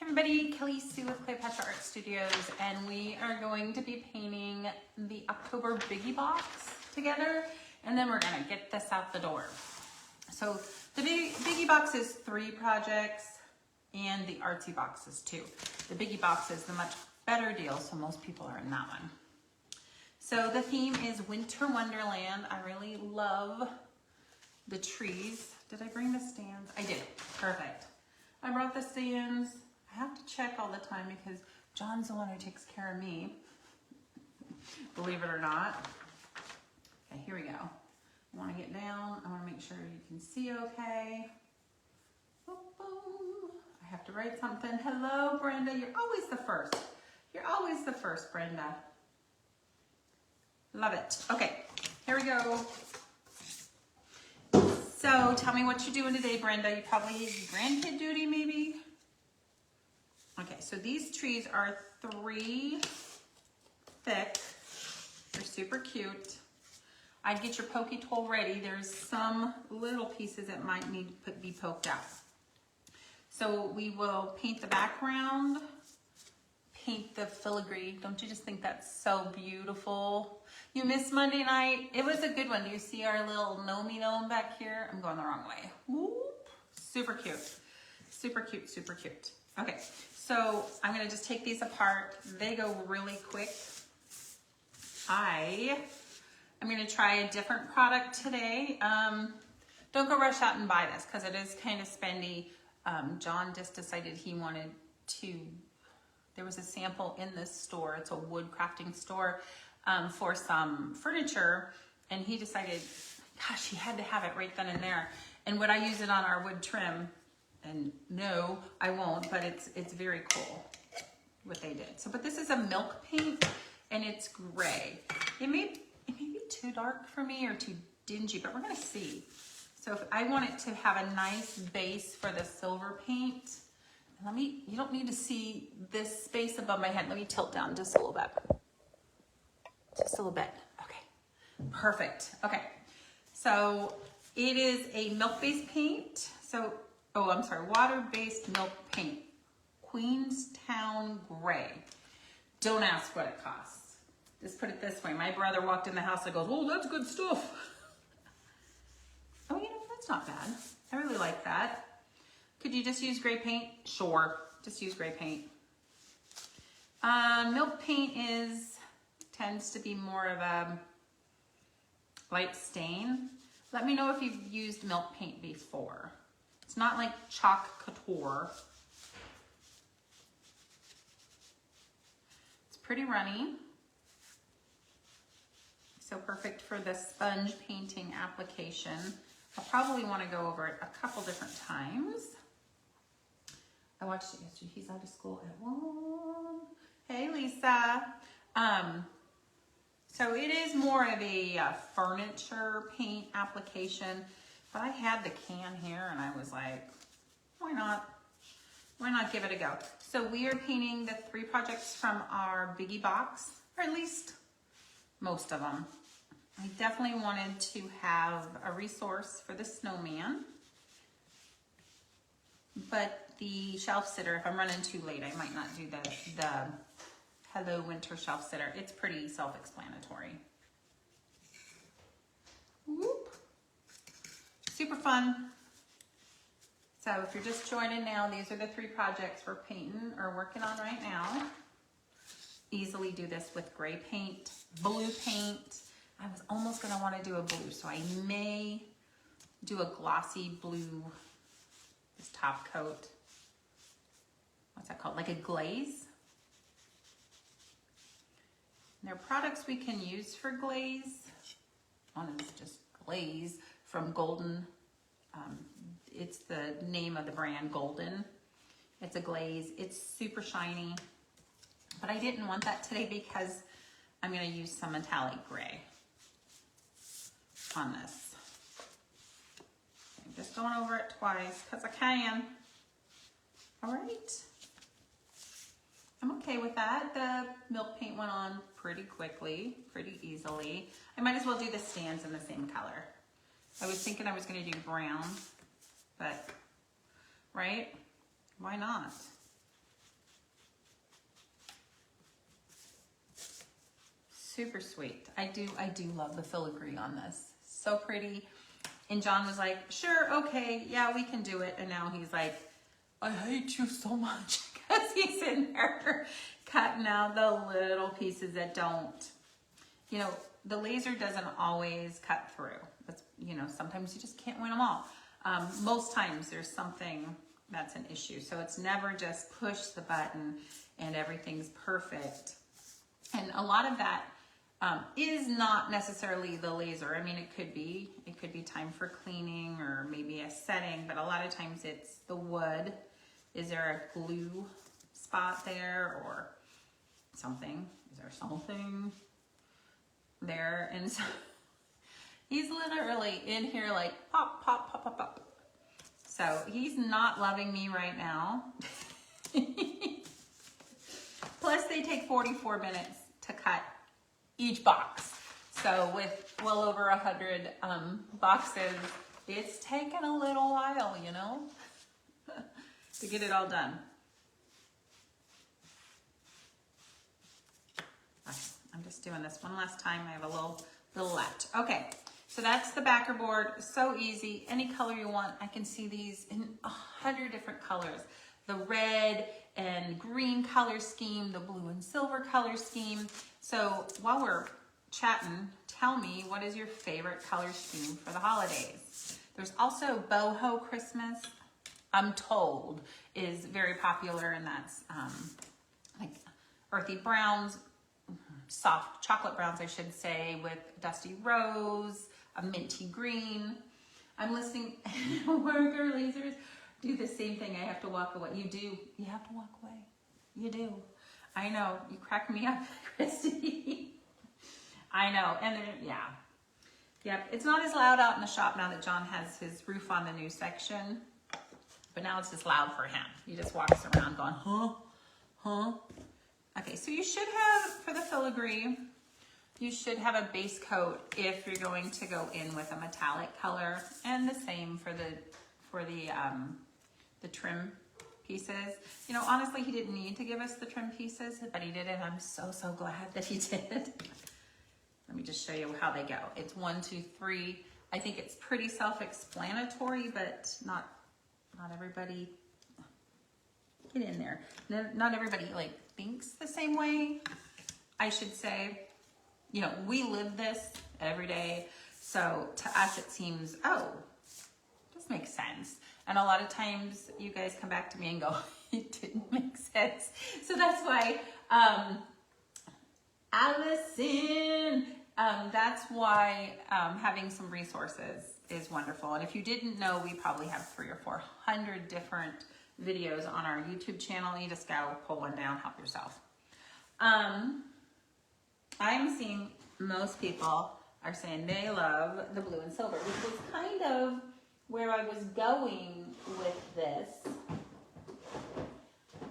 Everybody, Kelly Sue with Cleopatra Art Studios, and we are going to be painting the October Biggie box together, and then we're gonna get this out the door. So the Biggie box is 3 projects, and the artsy box is 2. The Biggie box is the much better deal, so most people are in that one. So the theme is Winter Wonderland. I really love the trees. Did I bring the stands? I did. Perfect. I brought the stands. I have to check all the time because John's the one who takes care of me, believe it or not. Okay, here we go. I want to get down. I want to make sure you can see okay. Boom, boom. I have to write something. Hello, Brenda. You're always the first. You're always the first, Brenda. Love it. Okay, here we go. So tell me what you're doing today, Brenda. You probably have grandkid duty, maybe? Okay, so these trees are 3 thick. They're super cute. I'd get your pokey tool ready. There's some little pieces that might need to be poked out. So we will paint the background, paint the filigree. Don't you just think that's so beautiful? You missed Monday night. It was a good one. Do you see our little gnomey gnome back here? I'm going the wrong way. Whoop. Super cute. Super cute, super cute. Okay, so I'm gonna just take these apart. They go really quick. I'm gonna try a different product today. Don't go rush out and buy this because it is kind of spendy. John just decided he wanted to, there was a sample in this store, it's a wood crafting store, for some furniture, and he decided, gosh, he had to have it right then and there. And would I use it on our wood trim? And no, I won't, but it's very cool what they did. So, but this is a milk paint, and it's gray. It may be too dark for me or too dingy, but we're gonna see. So if I want it to have a nice base for the silver paint, you don't need to see this space above my head. Let me tilt down just a little bit. Just a little bit, okay. Perfect, okay. So it is a milk-based paint. So, oh, I'm sorry, water-based milk paint. Queenstown Gray. Don't ask what it costs. Just put it this way. My brother walked in the house and goes, oh, that's good stuff. Oh, you know, that's not bad. I really like that. Could you just use gray paint? Sure, just use gray paint. Milk paint tends to be more of a light stain. Let me know if you've used milk paint before. It's not like chalk couture. It's pretty runny. So perfect for the sponge painting application. I'll probably want to go over it a couple different times. I watched it yesterday. He's out of school at 1. Hey, Lisa. So it is more of a furniture paint application, but I had the can here and I was like, why not? Why not give it a go? So we are painting the 3 projects from our Biggie box, or at least most of them. I definitely wanted to have a resource for the snowman, but the shelf sitter, if I'm running too late, I might not do the Hello Winter shelf sitter. It's pretty self-explanatory. Whoop. Super fun. So if you're just joining now, these are the 3 projects we're painting or working on right now. Easily do this with gray paint, blue paint. I was almost gonna wanna do a blue, so I may do a glossy blue, this top coat. What's that called? Like a glaze? And there are products we can use for glaze. One is just glaze from Golden. It's the name of the brand, Golden. It's a glaze. It's super shiny. But I didn't want that today because I'm going to use some metallic gray on this. I'm just going over it twice because I can. All right. I'm okay with that. The milk paint went on pretty quickly, pretty easily. I might as well do the stands in the same color. I was thinking I was going to do brown, but, right? Why not? Super sweet. I do love the filigree on this. So pretty. And John was like, sure, okay, yeah, we can do it. And now he's like, I hate you so much, because he's in there cutting out the little pieces that don't, you know, the laser doesn't always cut through. That's, you know, sometimes you just can't win them all. Most times there's something that's an issue. So it's never just push the button and everything's perfect. And a lot of that is not necessarily the laser. I mean, it could be time for cleaning or maybe a setting, but a lot of times it's the wood. Is there a glue spot there or something? Is there something there? And so he's literally in here like pop, pop, pop, pop, pop. So he's not loving me right now. Plus they take 44 minutes to cut each box. So with well over 100 boxes, it's taken a little while, you know, to get it all done. Okay, I'm just doing this one last time. I have a little left. Okay, so that's the backer board. So easy. Any color you want. I can see these in 100 different colors. The red and green color scheme, the blue and silver color scheme. So while we're chatting, tell me, what is your favorite color scheme for the holidays? There's also boho Christmas, I'm told, is very popular, and that's like earthy browns, soft chocolate browns, I should say, with dusty rose, a minty green. I'm listening. Worker lasers do the same thing. I have to walk away. You do. You have to walk away. You do. I know. You crack me up, Christy. I know. And then, yeah. Yep. It's not as loud out in the shop now that John has his roof on the new section. But now it's just loud for him. He just walks around going, huh? Huh? Okay, so you should have, for the filigree, you should have a base coat if you're going to go in with a metallic color, and the same for the trim pieces. You know, honestly, he didn't need to give us the trim pieces, but he did, and I'm so glad that he did. Let me just show you how they go. It's 1, 2, 3. I think it's pretty self-explanatory, but not everybody. Get in there. Not everybody like thinks the same way, I should say. You know, we live this every day, so to us it seems, oh, this makes sense. And a lot of times you guys come back to me and go, it didn't make sense. So that's why, Allison, that's why having some resources is wonderful. And if you didn't know, we probably have 300 or 400 different videos on our YouTube channel. You just gotta pull one down, help yourself. I'm seeing most people are saying they love the blue and silver, which was kind of where I was going with this.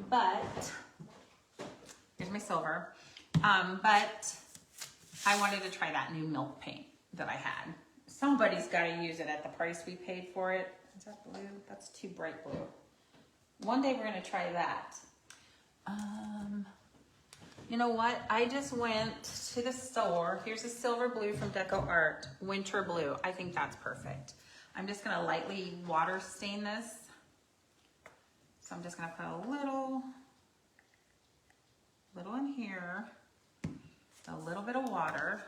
But here's my silver. But I wanted to try that new milk paint that I had. Somebody's got to use it at the price we paid for it. Is that blue? That's too bright blue. One day we're going to try that. You know what? I just went to the store. Here's a silver blue from Deco Art. Winter blue. I think that's perfect. I'm just going to lightly water stain this. So I'm just going to put a little in here. A little bit of water.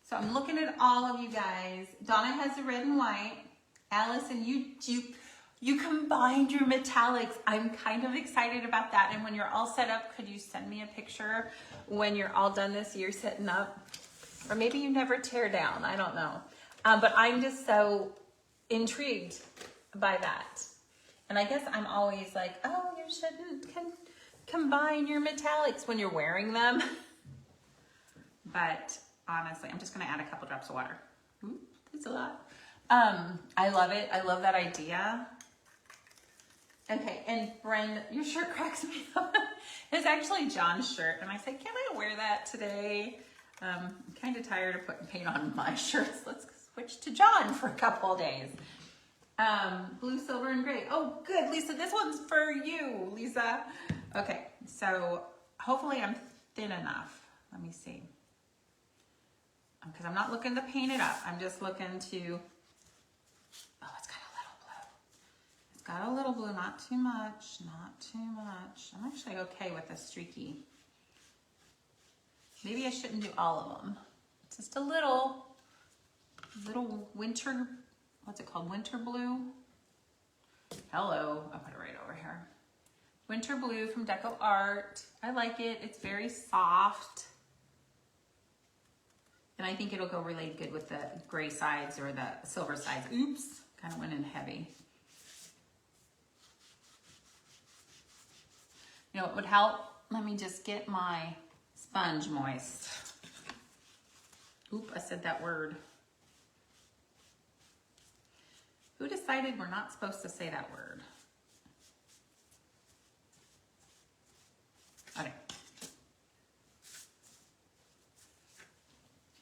So I'm looking at all of you guys. Donna has the red and white. Allison, you combined your metallics. I'm kind of excited about that. And when you're all set up, could you send me a picture when you're all done this year setting up? Or maybe you never tear down. I don't know. But I'm just so intrigued by that. And I guess I'm always like, oh, you shouldn't combine your metallics when you're wearing them. But honestly, I'm just going to add a couple drops of water. Ooh, that's a lot. I love it. I love that idea. Okay, and Brenda, your shirt cracks me up. It's actually John's shirt, and I said, can I wear that today? I'm kind of tired of putting paint on my shirts. Let's switch to John for a couple of days. Blue, silver, and gray. Oh, good, Lisa. This one's for you, Lisa. Okay, so hopefully I'm thin enough Let me see. Because I'm not looking to paint it up. I'm just looking to, oh, it's got a little blue. It's got a little blue, not too much, not too much. I'm actually okay with a streaky. Maybe I shouldn't do all of them. Just a little winter, what's it called? Winter blue. Hello, I'll put it right over here. Winter blue from Deco Art. I like it. It's very soft. And I think it'll go really good with the gray sides or the silver sides. Oops, kind of went in heavy. You know what would help? Let me just get my sponge moist. Oop, I said that word. Who decided we're not supposed to say that word? Okay.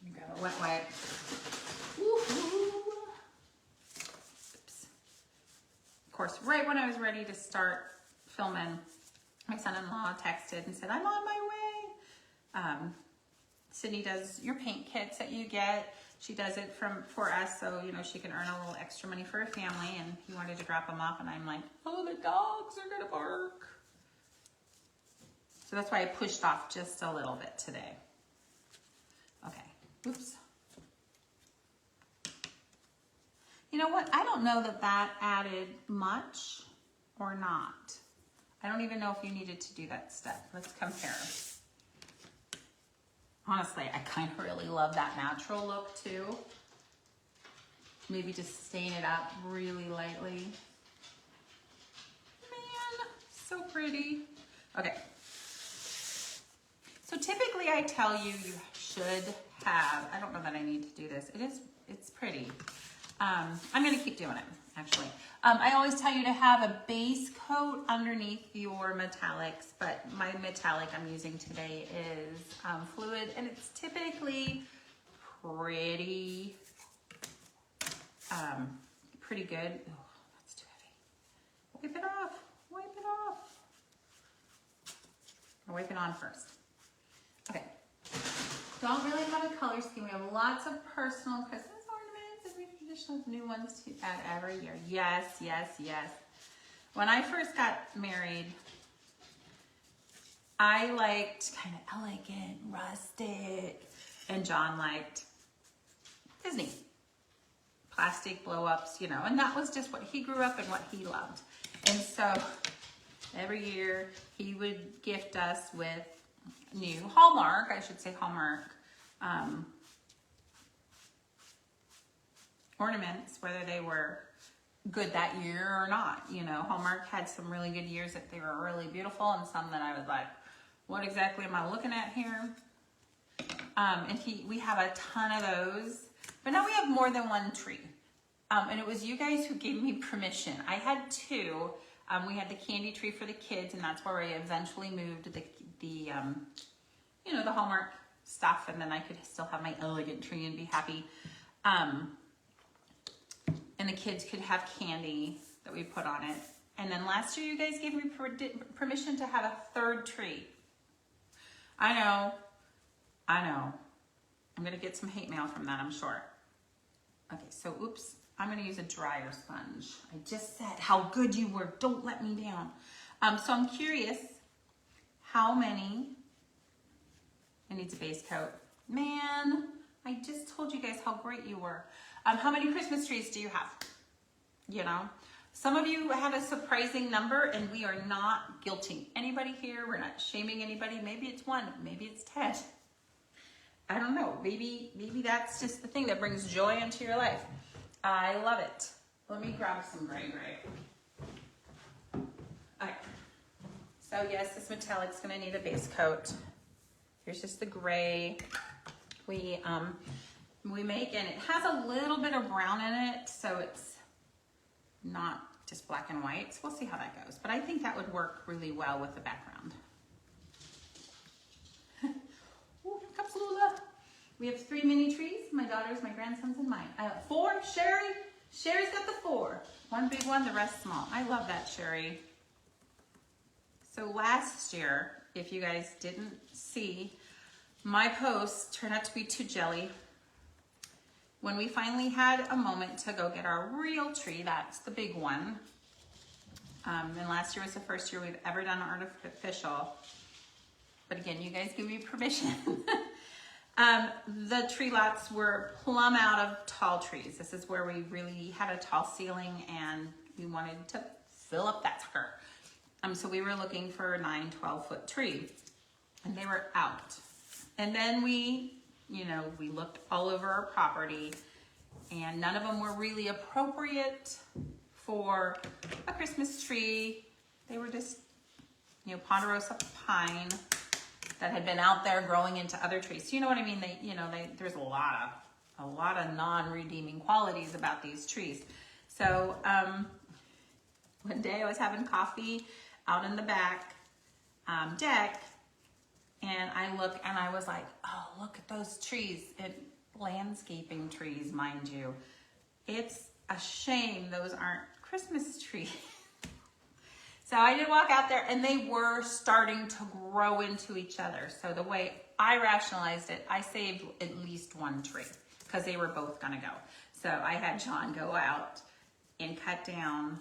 You got a wet wipe. Oops. Of course, right when I was ready to start filming, my son-in-law texted and said, I'm on my way. Sydney does your paint kits that you get. She does it for us, so you know she can earn a little extra money for her family. And he wanted to drop them off, and I'm like, oh, the dogs are gonna bark. So that's why I pushed off just a little bit today. Okay. Oops. You know what? I don't know that that added much or not. I don't even know if you needed to do that step. Let's compare. Honestly, I kind of really love that natural look too. Maybe just stain it up really lightly. Man, so pretty. Okay. So typically I tell you should have, I don't know that I need to do this. It's pretty. I'm gonna keep doing it, actually. I always tell you to have a base coat underneath your metallics, but my metallic I'm using today is fluid, and it's typically pretty good. Oh, that's too heavy. Wipe it off, wipe it off. Or wipe it on first. Okay. Don't really have a color scheme. We have lots of personal Christmas ornaments and we traditional new ones to add every year. Yes, yes, yes. When I first got married, I liked kind of elegant, rustic, and John liked Disney. Plastic blow-ups, you know, and that was just what he grew up and what he loved. And so every year he would gift us with new Hallmark, I should say Hallmark, ornaments, whether they were good that year or not. You know, Hallmark had some really good years that they were really beautiful, and some that I was like, what exactly am I looking at here? And we have a ton of those, but now we have more than one tree. And it was you guys who gave me permission. I had two. We had the candy tree for the kids, and that's where I eventually moved the you know, the Hallmark stuff, and then I could still have my elegant tree and be happy. And the kids could have candy that we put on it. And then last year you guys gave me permission to have a third tree. I know. I'm gonna get some hate mail from that, I'm sure. Okay, so oops, I'm gonna use a dryer sponge. I just said how good you were, don't let me down. So I'm curious, how many, it needs a base coat. Man, I just told you guys how great you were. How many Christmas trees do you have? You know, some of you had a surprising number, and we are not guilting anybody here. We're not shaming anybody. Maybe it's 1, maybe it's 10. I don't know. Maybe that's just the thing that brings joy into your life. I love it. Let me grab some gray. Okay. So yes, this metallic's gonna need a base coat. Here's just the gray we make, and it has a little bit of brown in it, so it's not just black and white. So we'll see how that goes. But I think that would work really well with the background. Ooh, here comes Lula. We have 3 mini trees, my daughter's, my grandson's, and mine. 4, Sherry's got the 4. 1 big one, the rest small. I love that, Sherry. So last year, if you guys didn't see, My posts turned out to be too jelly. When we finally had a moment to go get our real tree, that's the big one. And last year was the first year we've ever done artificial. But again, you guys give me permission. The tree lots were plumb out of tall trees. This is where we really had a tall ceiling and we wanted to fill up that sucker. So we were looking for a 9, 12-foot tree and they were out. And then we looked all over our property and none of them were really appropriate for a Christmas tree. They were just, ponderosa pine that had been out there growing into other trees. You know what I mean? There's a lot of non-redeeming qualities about these trees. So one day I was having coffee out in the back deck, and I look and I was like, oh, look at those trees. And landscaping trees, mind you. It's a shame those aren't Christmas trees. So I did walk out there and they were starting to grow into each other. So the way I rationalized it, I saved at least one tree because they were both gonna go. So I had John go out and cut down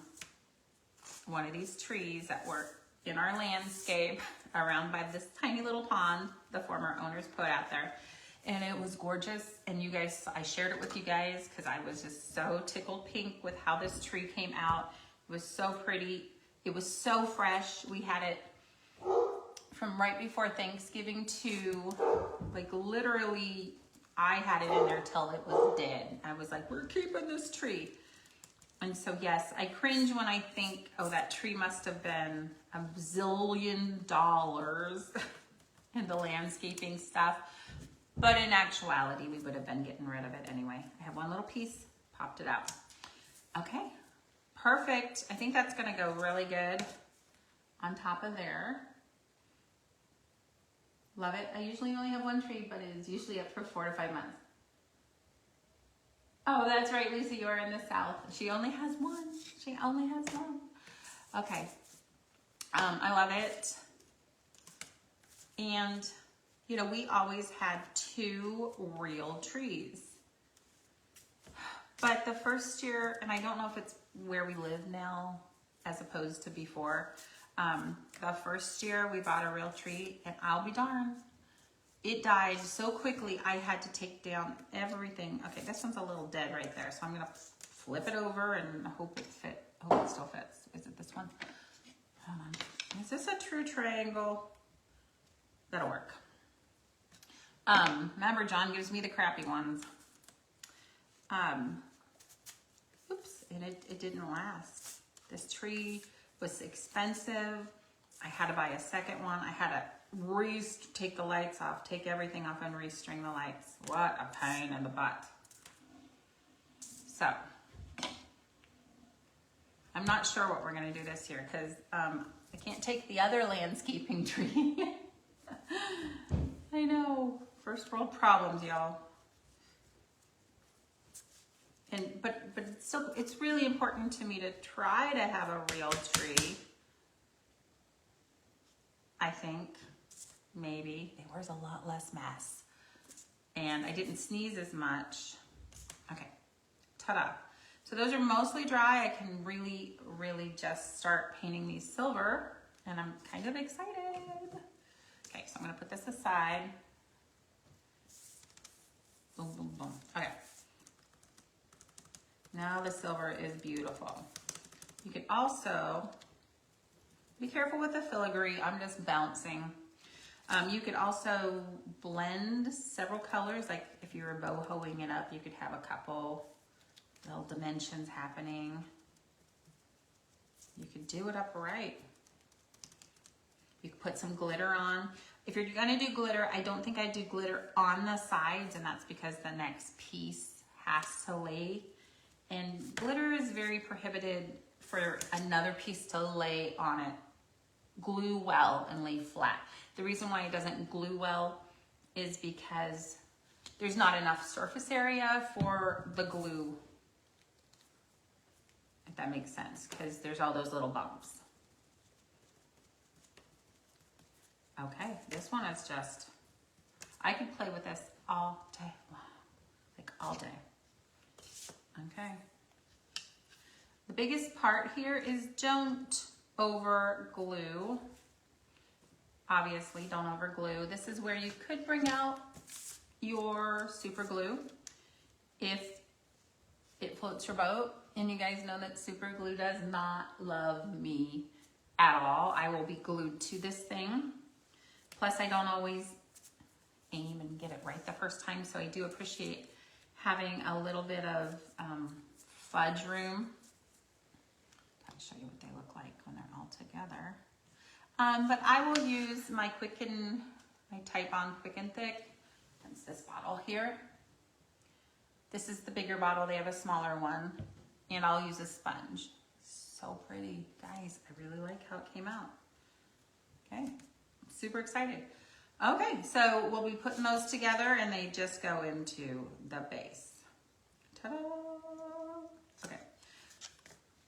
one of these trees that were in our landscape around by this tiny little pond the former owners put out there. And it was gorgeous. And you guys, I shared it with you guys because I was just so tickled pink with how this tree came out. It was so pretty. It was so fresh. We had it from right before Thanksgiving to like literally, I had it in there till it was dead. I was like, we're keeping this tree. And so yes, I cringe when I think, oh, that tree must have been a zillion dollars in the landscaping stuff. But in actuality, we would have been getting rid of it anyway. I have one little piece, popped it out. Okay, perfect. I think that's gonna go really good on top of there. Love it. I usually only have one tree, but it is usually up for 4 to 5 months. Oh, that's right, Lucy, you're in the South. She only has one. She only has one. Okay, I love it. And we always had 2 real trees. But the first year, and I don't know if it's where we live now as opposed to before, the first year we bought a real tree, and I'll be darned, it died so quickly I had to take down everything. Okay, this one's a little dead right there, so I'm gonna flip it over and hope it still fits. Is it this one? Hold on. Is this a true triangle? That'll work. Remember, John gives me the crappy ones. Oops, and it didn't last. This tree was expensive. I had to buy a second one. I had to take the lights off, take everything off and restring the lights. What a pain in the butt. So, I'm not sure what we're gonna do this year because I can't take the other landscaping tree. I know. First world problems, y'all. But still, it's really important to me to try to have a real tree. I think, maybe. There was a lot less mess. And I didn't sneeze as much. Okay, ta-da. So those are mostly dry. I can really, really just start painting these silver. And I'm kind of excited. Okay, so I'm gonna put this aside. Boom, boom, boom. Okay. Now the silver is beautiful. You could also, be careful with the filigree. I'm just bouncing. You could also blend several colors. Like if you were bohoing it up, you could have a couple little dimensions happening. You could do it upright. You could put some glitter on. If you're gonna do glitter, I don't think I do glitter on the sides, and that's because the next piece has to lay. And glitter is very prohibited for another piece to lay on it, glue well and lay flat. The reason why it doesn't glue well is because there's not enough surface area for the glue, if that makes sense, because there's all those little bumps. Okay, this one is just, I could play with this all day long, like all day. Okay. The biggest part here is don't over glue. Obviously, don't over glue. This is where you could bring out your super glue if it floats your boat. And you guys know that super glue does not love me at all. I will be glued to this thing. Plus, I don't always aim and get it right the first time, so I do appreciate having a little bit of fudge room. I'll show you what they look like when they're all together. But I will use my my Type On Quick and Thick. That's this bottle here. This is the bigger bottle. They have a smaller one. And I'll use a sponge. So pretty. Guys, I really like how it came out. Okay, super excited. Okay, so we'll be putting those together and they just go into the base. Ta-da! Okay.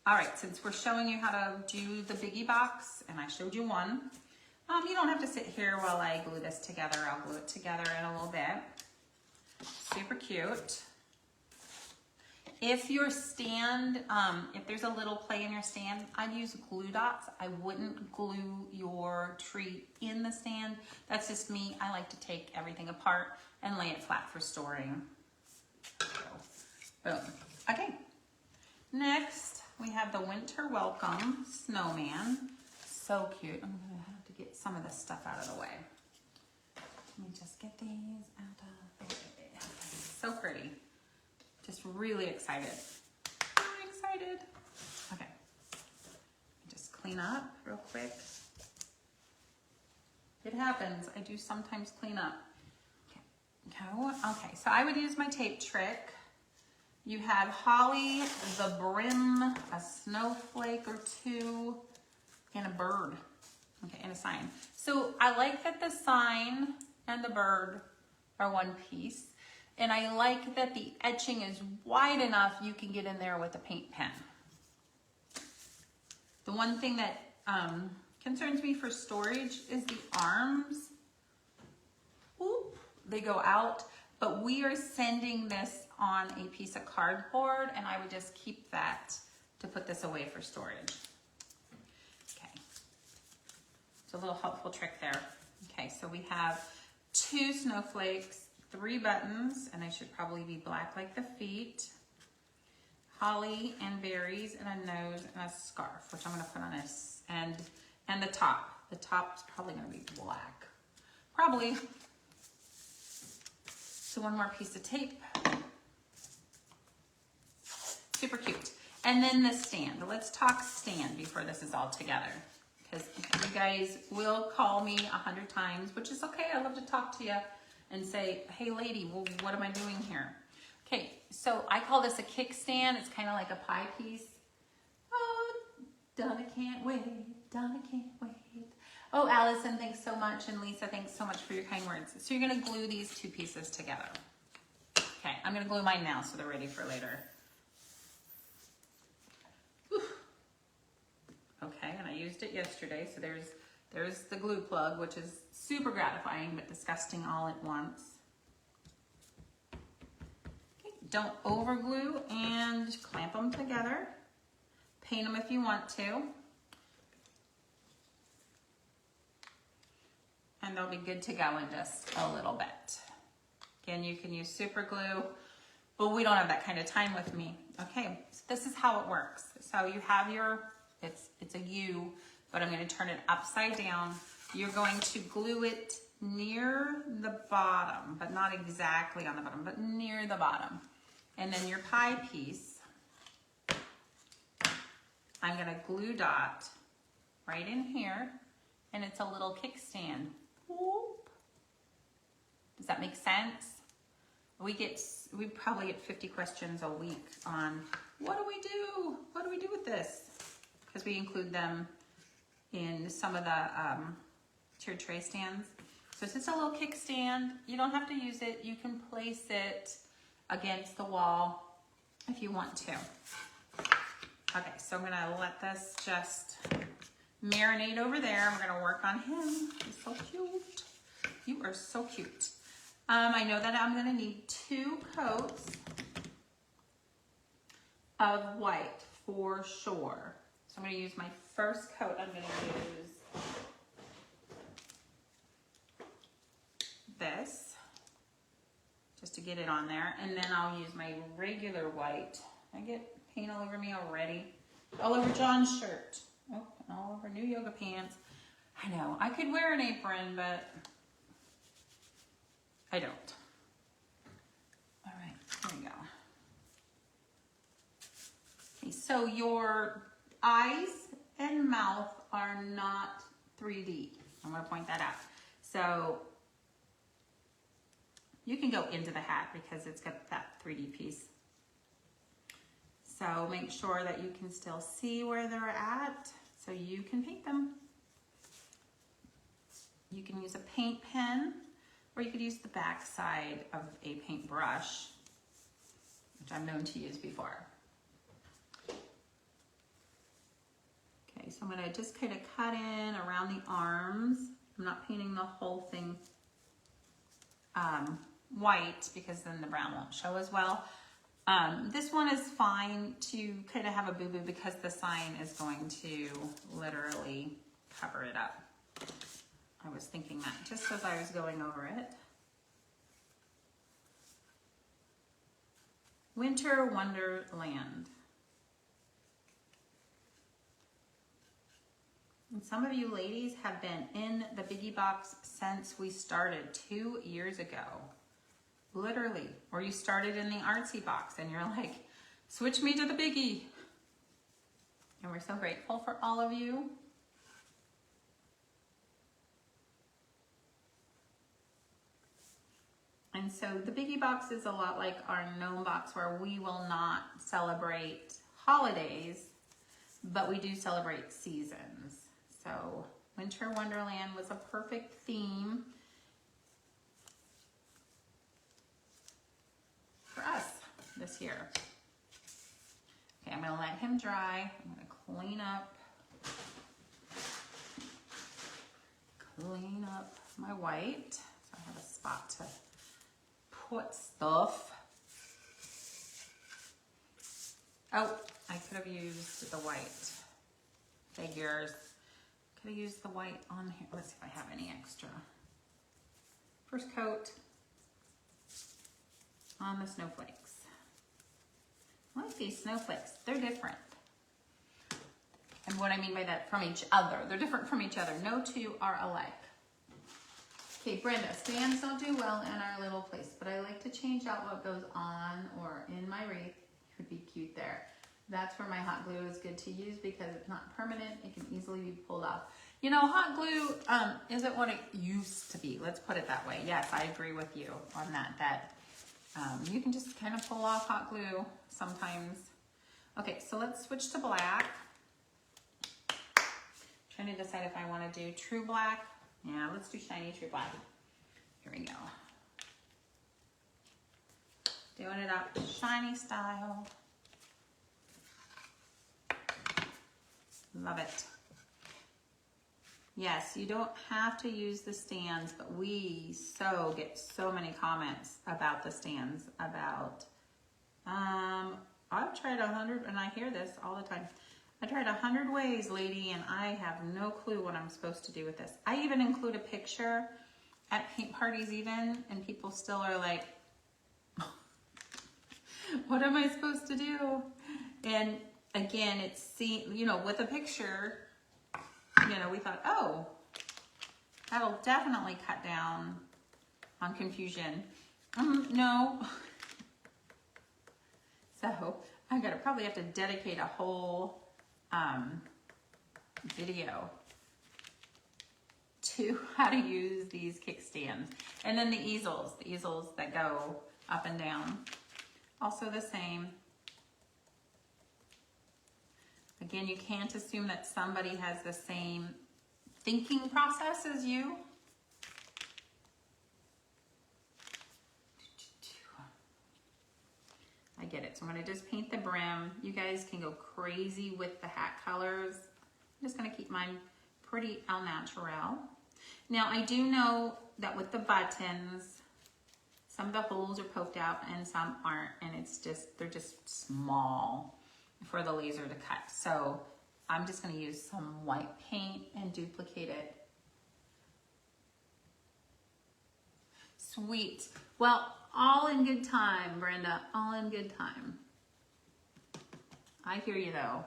All right, since we're showing you how to do the Biggie box, and I showed you one, you don't have to sit here while I glue this together. I'll glue it together in a little bit. Super cute. If your stand, if there's a little play in your stand, I'd use glue dots. I wouldn't glue your tree in the stand. That's just me. I like to take everything apart and lay it flat for storing. So, boom. Okay. Next, we have the Winter Welcome Snowman. So cute. I'm gonna have to get some of this stuff out of the way. Let me just get these out of the way. So pretty. Just really excited. Really excited. Okay. Just clean up real quick. It happens. I do sometimes clean up. Okay, so I would use my tape trick. You have holly, the brim, a snowflake or two, and a bird. Okay, and a sign. So I like that the sign and the bird are one piece. And I like that the etching is wide enough you can get in there with a paint pen. The one thing that concerns me for storage is the arms. Oop, they go out, but we are sending this on a piece of cardboard, and I would just keep that to put this away for storage. Okay, it's a little helpful trick there. Okay, so we have 2 snowflakes, 3 buttons, and they should probably be black like the feet, holly and berries, and a nose and a scarf, which I'm going to put on this, and the top. The top's probably going to be black. Probably. So one more piece of tape. Super cute. And then the stand. Let's talk stand before this is all together, because you guys will call me 100 times, which is okay. I love to talk to you and say, hey lady, well, what am I doing here? Okay, so I call this a kickstand. It's kind of like a pie piece. Oh, Donna can't wait, Donna can't wait. Oh, Allison, thanks so much. And Lisa, thanks so much for your kind words. So you're gonna glue these 2 pieces together. Okay, I'm gonna glue mine now so they're ready for later. Whew. Okay, and I used it yesterday, so there's the glue plug, which is super gratifying but disgusting all at once. Okay, don't over glue and clamp them together. Paint them if you want to. And they'll be good to go in just a little bit. Again, you can use super glue, but we don't have that kind of time with me. Okay, so this is how it works. So you have your, it's a U, but I'm going to turn it upside down. You're going to glue it near the bottom, but not exactly on the bottom, but near the bottom. And then your pie piece, I'm going to glue dot right in here, and it's a little kickstand. Whoop. Does that make sense? We probably get 50 questions a week on what do we do? What do we do with this? Because we include them in some of the tiered tray stands. So it's just a little kickstand. You don't have to use it. You can place it against the wall if you want to. Okay, so I'm gonna let this just marinate over there. I'm gonna work on him. He's so cute. You are so cute. I know that I'm gonna need 2 coats of white for sure. So I'm gonna use my first coat. I'm gonna use this just to get it on there. And then I'll use my regular white. I get paint all over me already. All over John's shirt. Oh, and all over new yoga pants. I know, I could wear an apron, but I don't. All right, here we go. Okay, so your eyes and mouth are not 3D. I'm gonna point that out. So you can go into the hat because it's got that 3D piece. So make sure that you can still see where they're at so you can paint them. You can use a paint pen or you could use the back side of a paintbrush, which I'm known to use before. Okay, so I'm gonna just kind of cut in around the arms. I'm not painting the whole thing white because then the brown won't show as well. This one is fine to kind of have a boo-boo because the sign is going to literally cover it up. I was thinking that just as I was going over it. Winter Wonderland. And some of you ladies have been in the Biggie box since we started 2 years ago. Literally. Or you started in the artsy box and you're like, switch me to the Biggie. And we're so grateful for all of you. And so the Biggie box is a lot like our gnome box where we will not celebrate holidays, but we do celebrate seasons. So Winter Wonderland was a perfect theme for us this year. Okay, I'm gonna let him dry. I'm gonna clean up my white. So I have a spot to put stuff. Oh, I could have used the white. Figures. Could have used the white on here. Let's see if I have any extra. First coat on the snowflakes. I like these snowflakes. They're different. And what I mean by that, from each other. They're different from each other. No two are alike. Okay, Brenda, stands don't do well in our little place, but I like to change out what goes on or in my wreath. It would be cute there. That's where my hot glue is good to use because it's not permanent. It can easily be pulled off. You know, hot glue isn't what it used to be. Let's put it that way. Yes, I agree with you on that. That you can just kind of pull off hot glue sometimes. Okay, so let's switch to black. Trying to decide if I want to do true black. Yeah, let's do shiny true black. Here we go. Doing it up shiny style. Love it. Yes, you don't have to use the stands, but we get so many comments about the stands, about, I've tried 100, and I hear this all the time. I tried 100 ways, lady, and I have no clue what I'm supposed to do with this. I even include a picture at paint parties even, and people still are like, what am I supposed to do? And again, it's, you know, with a picture, you know, we thought, oh, that'll definitely cut down on confusion. No. So I'm gonna probably have to dedicate a whole video to how to use these kickstands. And then the easels that go up and down, also the same. Again, you can't assume that somebody has the same thinking process as you. I get it. So I'm going to just paint the brim. You guys can go crazy with the hat colors. I'm just going to keep mine pretty au naturel. Now, I do know that with the buttons, Some of the holes are poked out and some aren't, and they're just small for the laser to cut. So I'm just gonna use some white paint and duplicate it. Sweet. Well, all in good time, Brenda, all in good time. I hear you though.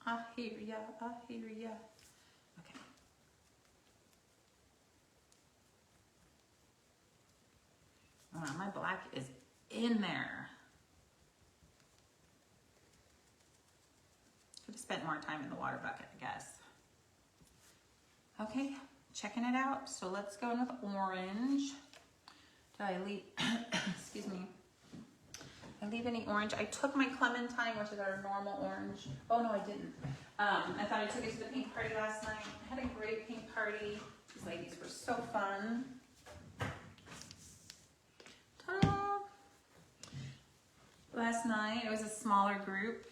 I hear ya, I hear ya. Okay. Oh, my black is in there. Could have spent more time in the water bucket, I guess. Okay, checking it out. So let's go in with orange. Did I leave, excuse me. I leave any orange? I took my clementine, which is our normal orange. Oh no, I didn't. I thought I took it to the pink party last night. I had a great pink party. These ladies were so fun. Ta-da! Last night, it was a smaller group.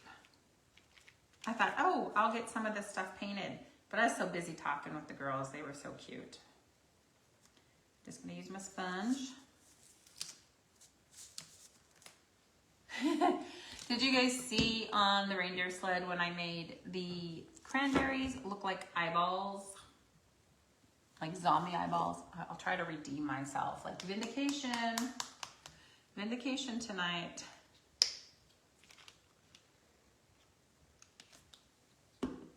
I thought, oh, I'll get some of this stuff painted. But I was so busy talking with the girls. They were so cute. Just gonna use my sponge. Did you guys see on the reindeer sled when I made the cranberries look like eyeballs? Like zombie eyeballs? I'll try to redeem myself. Like vindication. Vindication tonight.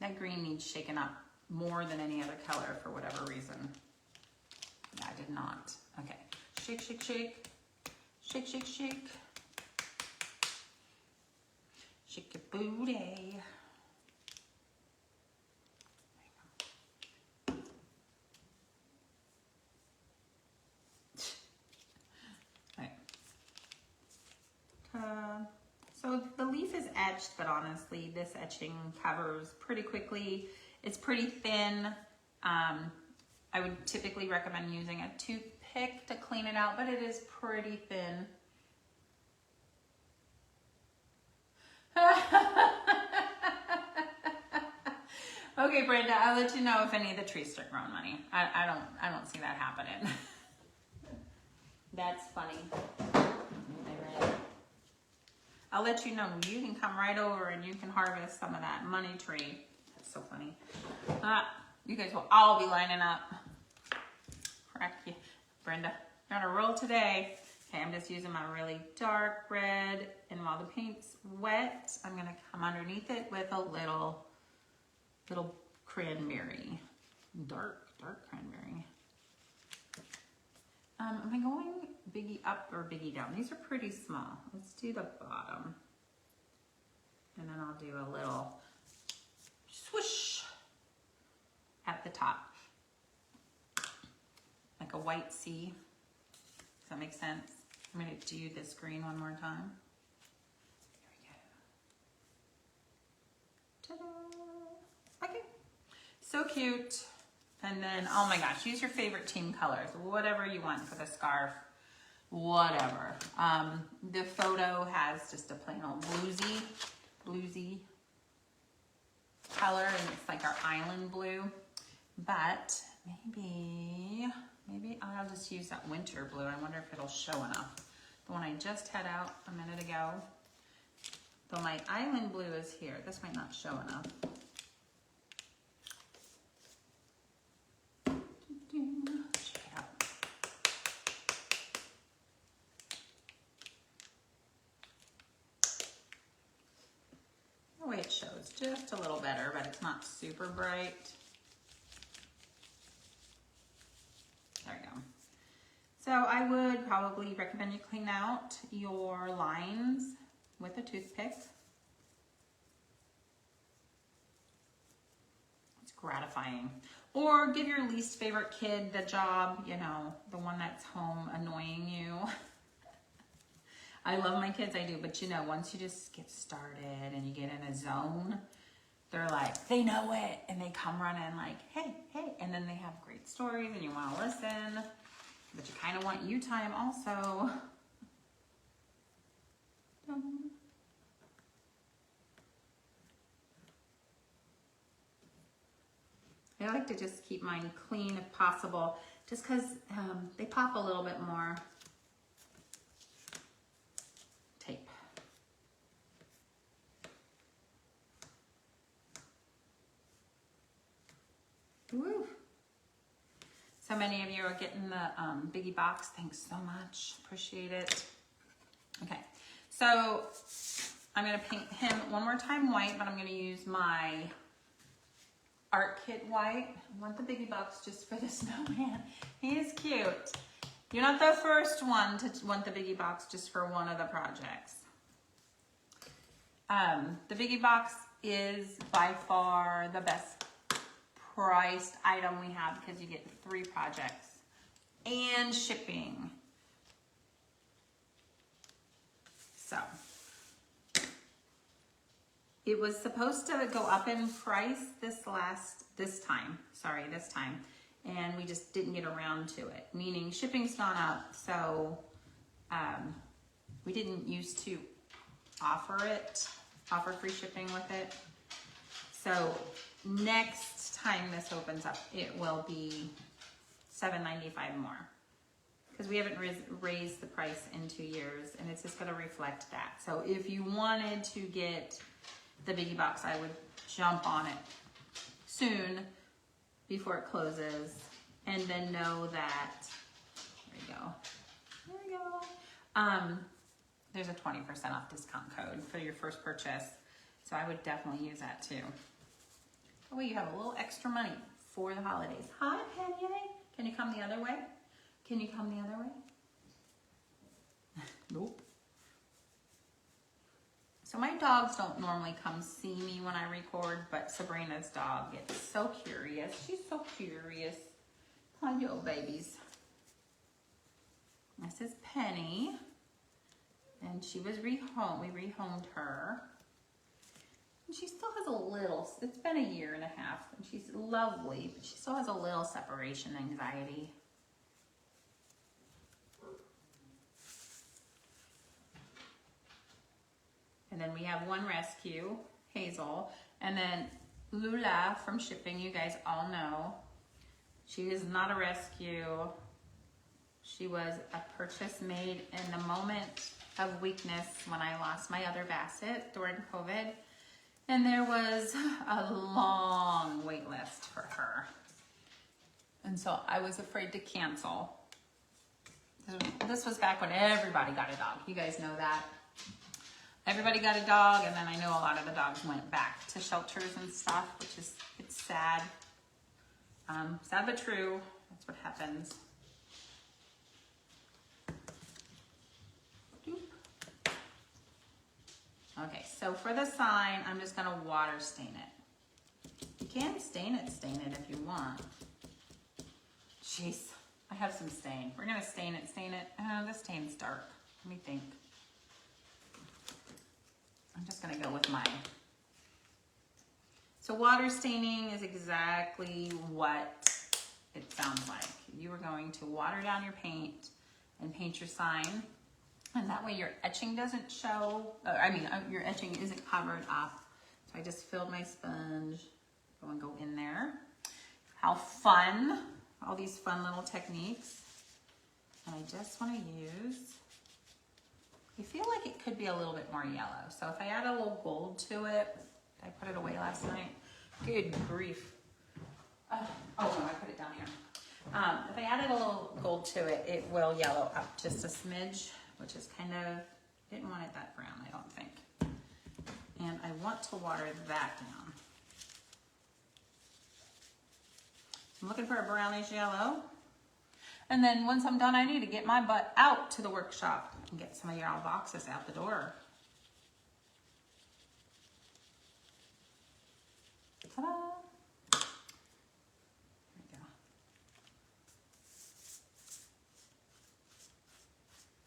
That green needs shaken up more than any other color for whatever reason. Yeah, I did not. Okay. Shake, shake, shake. Shake, shake, shake. Shake your booty. Right. So the leaf is etched, but honestly, this etching covers pretty quickly. It's pretty thin. I would typically recommend using a toothpick to clean it out, but it is pretty thin. Okay, Brenda, I'll let you know if any of the trees start growing money. I don't see that happening. That's funny. I'll let you know. You can come right over and you can harvest some of that money tree. That's so funny. You guys will all be lining up. Crack you, Brenda. You're on a roll today. Okay, I'm just using my really dark red, and while the paint's wet, I'm gonna come underneath it with a little cranberry. Dark cranberry. Am I going Biggie up or Biggie down? These are pretty small. Let's do the bottom. And then I'll do a little swoosh at the top. Like a white C. Does that make sense? I'm going to do this green one more time. Here we go. Ta-da! Okay. So cute. And then, oh my gosh, use your favorite team colors. Whatever you want for the scarf. Whatever. The photo has just a plain old bluesy color, and it's like our island blue. But maybe I'll just use that winter blue. I wonder if it'll show enough. The one I just had out a minute ago. Though my island blue is here. This might not show enough. Check it out. The way it shows just a little better, but it's not super bright. There we go. So I would probably recommend you clean out your lines with a toothpick. It's gratifying. Or give your least favorite kid the job, you know, the one that's home annoying you. I love my kids, I do, but you know, once you just get started and you get in a zone, they're like, they know it, and they come running like, hey, and then they have great stories and you want to listen, but you kind of want you time also. I like to just keep mine clean if possible, just because they pop a little bit more. Tape. Woo! So many of you are getting the Biggie box. Thanks so much. Appreciate it. Okay, so I'm going to paint him one more time white, but I'm going to use my Art Kit white. I want the Biggie box just for the snowman. He is cute. You're not the first one to want the Biggie box just for one of the projects. The Biggie box is by far the best priced item we have because you get 3 projects and shipping. So it was supposed to go up in price this time, and we just didn't get around to it, meaning shipping's gone up, so we didn't used to offer free shipping with it. So next time this opens up, it will be $7.95 more, because we haven't raised the price in 2 years, and it's just going to reflect that. So if you wanted to get the Biggie box, I would jump on it soon before it closes, and then know that, there we go, there's a 20% off discount code for your first purchase, so I would definitely use that too. That way you have a little extra money for the holidays. Hi, Penny. Can you come the other way? Can you come the other way? Nope. So my dogs don't normally come see me when I record, but Sabrina's dog gets so curious. She's so curious. Hi, yo, babies. This is Penny, and she was rehomed. We rehomed her. And she still has a little, it's been 1.5 years, and she's lovely, but she still has a little separation anxiety. And then we have one rescue, Hazel, and then Lula from shipping, you guys all know. She is not a rescue. She was a purchase made in the moment of weakness when I lost my other Basset during COVID. And there was a long wait list for her. And so I was afraid to cancel. This was back when everybody got a dog. You guys know that. Everybody got a dog, and then I know a lot of the dogs went back to shelters and stuff, which is, it's sad. Sad but true. That's what happens. Okay, so for the sign, I'm just gonna water stain it. You can stain it if you want. Jeez, I have some stain. We're gonna stain it. This stain's dark. Let me think. I'm just gonna go with mine. So water staining is exactly what it sounds like. You are going to water down your paint and paint your sign, and that way your etching doesn't show, your etching isn't covered up. So I just filled my sponge, go in there. How fun, all these fun little techniques. And I just wanna use, I feel like it could be a little bit more yellow. So if I add a little gold to it, I put it away last night. Good grief. Oh no, I put it down here. If I added a little gold to it, it will yellow up just a smidge, which is kind of, didn't want it that brown, I don't think. And I want to water that down. I'm looking for a brownish yellow. And then once I'm done, I need to get my butt out to the workshop and get some of your boxes out the door. Ta-da! There we go.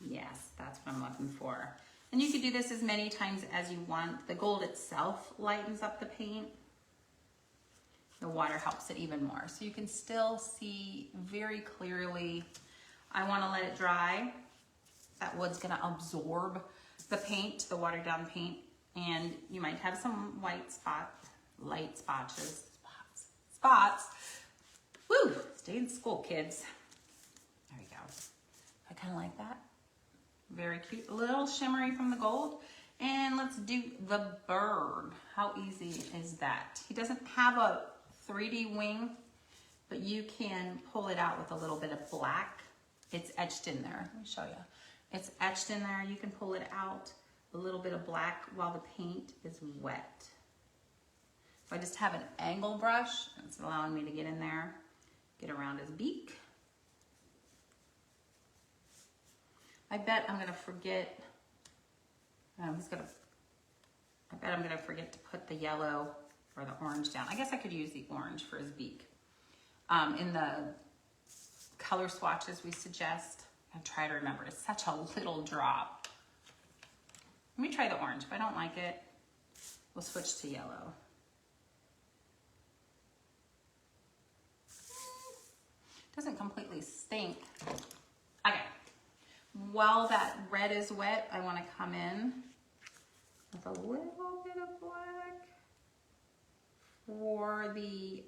Yes, that's what I'm looking for. And you can do this as many times as you want. The gold itself lightens up the paint. The water helps it even more. So you can still see very clearly. I want to let it dry. That wood's going to absorb the paint, the watered down paint, and you might have some white spots, light spots spots. Woo! Stay in school, kids. There we go. I kind of like that. Very cute. A little shimmery from the gold. And let's do the bird. How easy is that? He doesn't have a 3D wing, but you can pull it out with a little bit of black. It's etched in there. Let me show you. It's etched in there. You can pull it out, a little bit of black while the paint is wet. So I just have an angle brush. It's allowing me to get in there, get around his beak. I bet I'm gonna forget. I bet I'm gonna forget to put the yellow or the orange down. I guess I could use the orange for his beak. In the color swatches we suggest, I try to remember, it's such a little drop. Let me try the orange. If I don't like it, we'll switch to yellow. Doesn't completely stink. Okay. While that red is wet, I want to come in with a little bit of black for the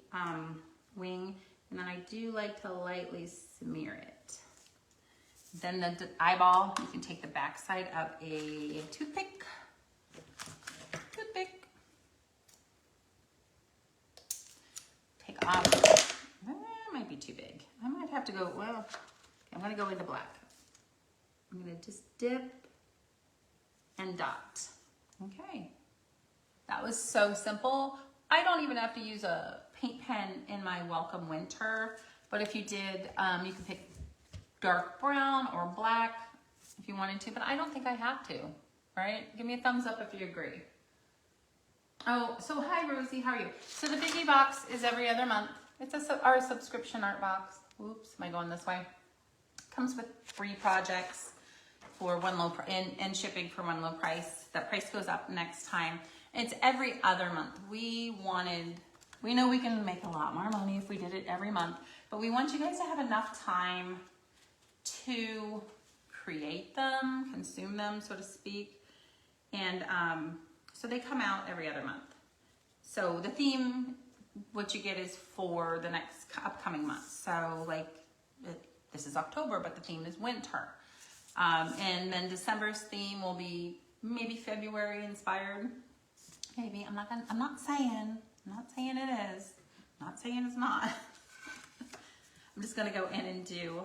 wing, and then I do like to lightly smear it. Then the eyeball, you can take the back side of a toothpick. Take off. It might be too big. I might have to go, well, I'm going to go into black. I'm going to just dip and dot. Okay. That was so simple. I don't even have to use a paint pen in my Welcome Winter, but if you did, you can pick dark brown or black if you wanted to, but I don't think I have to, right? Give me a thumbs up if you agree. Oh, so hi Rosie, how are you? So the Biggie box is every other month. It's our subscription art box. Oops, am I going this way? Comes with 3 projects for one low and shipping for one low price. That price goes up next time. It's every other month. We know we can make a lot more money if we did it every month, but we want you guys to have enough time to create them, consume them, so to speak. And so they come out every other month. So the theme, what you get is for the next upcoming month. So like this is October, but the theme is winter. And then December's theme will be maybe February inspired. Maybe, I'm not saying it is. I'm not saying it's not. I'm just gonna go in and do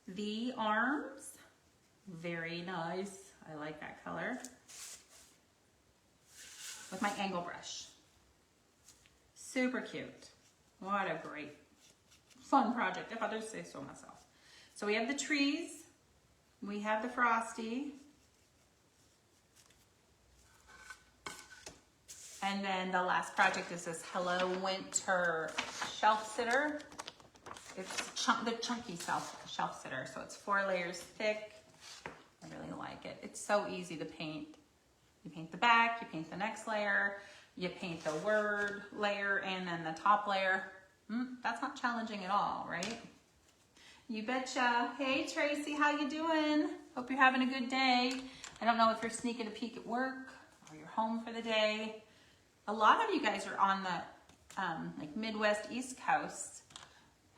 the arms. Very nice. I like that color. With my angle brush. Super cute. What a great, fun project, if others say so myself. So we have the trees. We have the Frosty. And then the last project is this Hello Winter shelf sitter. It's the chunky shelf sitter. So it's 4 layers thick. I really like it. It's so easy to paint. You paint the back, you paint the next layer, you paint the word layer, and then the top layer. That's not challenging at all, right? You betcha. Hey Tracy, how you doing? Hope you're having a good day. I don't know if you're sneaking a peek at work or you're home for the day. A lot of you guys are on the like Midwest, East Coast,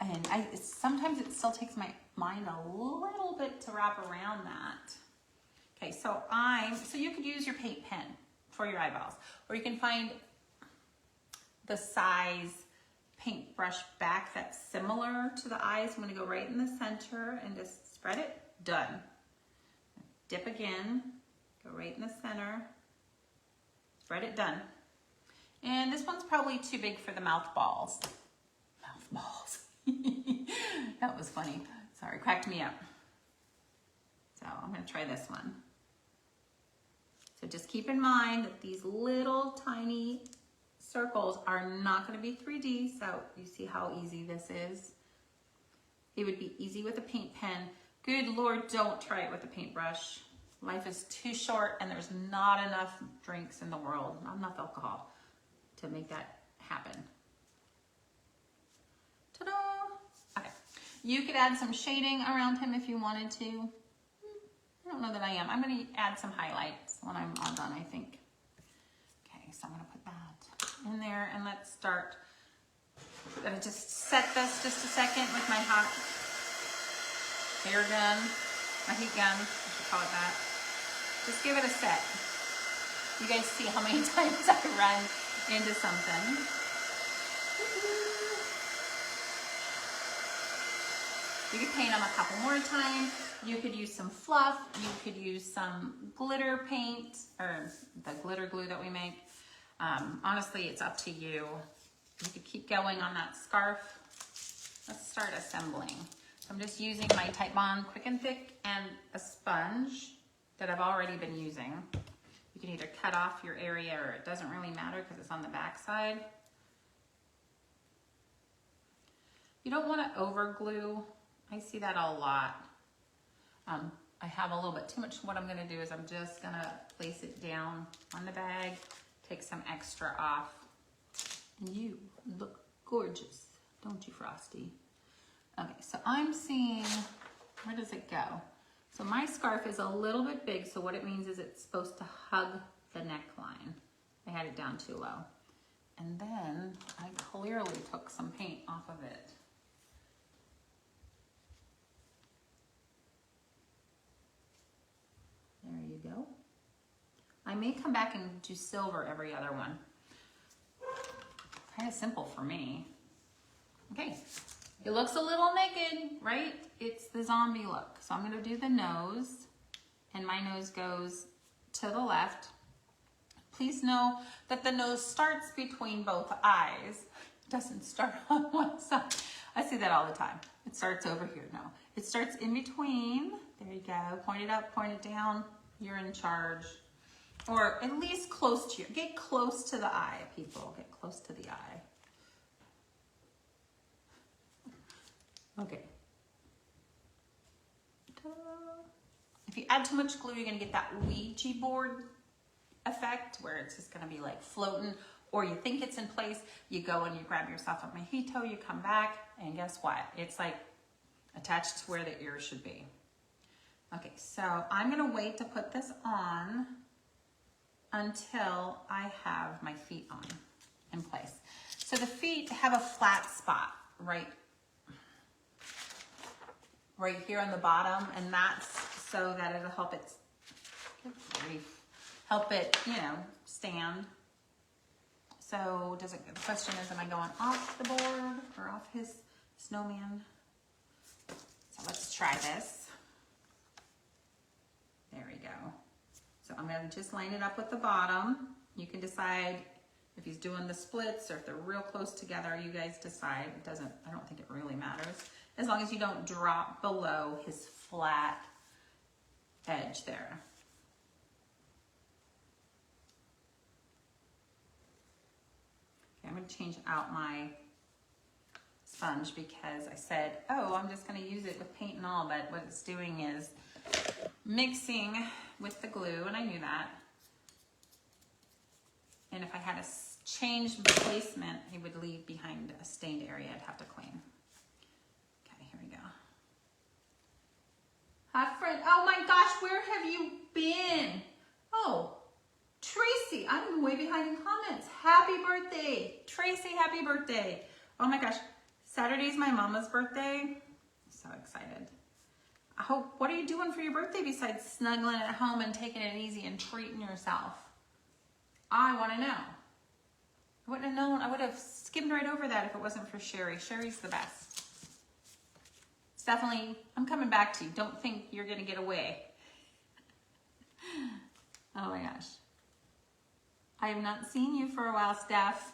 and sometimes it still takes my mind a little bit to wrap around that. Okay, so you could use your paint pen for your eyeballs, or you can find the size paintbrush back that's similar to the eyes. I'm going to go right in the center and just spread it. Done. Dip again. Go right in the center. Spread it. Done. And this one's probably too big for the mouth balls. Mouth balls. That was funny. Sorry, cracked me up. So I'm going to try this one. So just keep in mind that these little tiny circles are not going to be 3D. So you see how easy this is. It would be easy with a paint pen. Good Lord, don't try it with a paintbrush. Life is too short and there's not enough drinks in the world, not enough alcohol to make that happen. Ta-da! Okay. You could add some shading around him if you wanted to. I don't know that I am. I'm going to add some highlights when I'm all done, I think. Okay, so I'm going to put that in there and let's start I'm gonna just set this just a second with my hot air gun, my heat gun, I should call it that. Just give it a set. You guys see how many times I run into something. You could paint them a couple more times. You could use some fluff. You could use some glitter paint or the glitter glue that we make. Honestly, it's up to you. You could keep going on that scarf. Let's start assembling. So I'm just using my Type Bond Quick and Thick and a sponge that I've already been using. You can either cut off your area or it doesn't really matter because it's on the back side. You don't want to over glue. I see that a lot. I have a little bit too much. What I'm going to do is I'm just going to place it down on the bag, take some extra off. And you look gorgeous, don't you, Frosty? Okay, so I'm seeing, where does it go? So my scarf is a little bit big, so what it means is it's supposed to hug the neckline. I had it down too low. And then I clearly took some paint off of it. There you go. I may come back and do silver every other one. Kind of simple for me. Okay, it looks a little naked, right? It's the zombie look. So I'm gonna do the nose, and my nose goes to the left. Please know that the nose starts between both eyes. It doesn't start on one side. I see that all the time. It starts over here. No, it starts in between. There you go. Point it up, point it down. You're in charge. Or at least close to you. Get close to the eye, people. Get close to the eye. Okay. Ta-da. If you add too much glue, you're going to get that Ouija board effect where it's just going to be like floating, or you think it's in place. You go and you grab yourself a mojito, you come back, and guess what? It's like attached to where the ear should be. Okay, so I'm going to wait to put this on until I have my feet on in place. So the feet have a flat spot right here on the bottom, and that's so that it'll help it, stand. So the question is, am I going off the board or off his snowman? So let's try this. There we go. So I'm going to just line it up with the bottom. You can decide if he's doing the splits or if they're real close together. You guys decide. It doesn't, I don't think it really matters. As long as you don't drop below his flat edge there. Okay, I'm going to change out my sponge because I said, oh, I'm just going to use it with paint and all, but what it's doing is mixing with the glue, and I knew that. And if I had to change placement, it would leave behind a stained area I'd have to clean. Okay, here we go. Hi, friend. Oh my gosh, where have you been? Oh, Tracy, I'm way behind in comments. Happy birthday. Tracy, happy birthday. Oh my gosh, Saturday's my mama's birthday. I'm so excited. What are you doing for your birthday besides snuggling at home and taking it easy and treating yourself? I want to know. I wouldn't have known. I would have skimmed right over that if it wasn't for Sherry. Sherry's the best. It's definitely, I'm coming back to you. Don't think you're going to get away. Oh my gosh. I have not seen you for a while, Steph.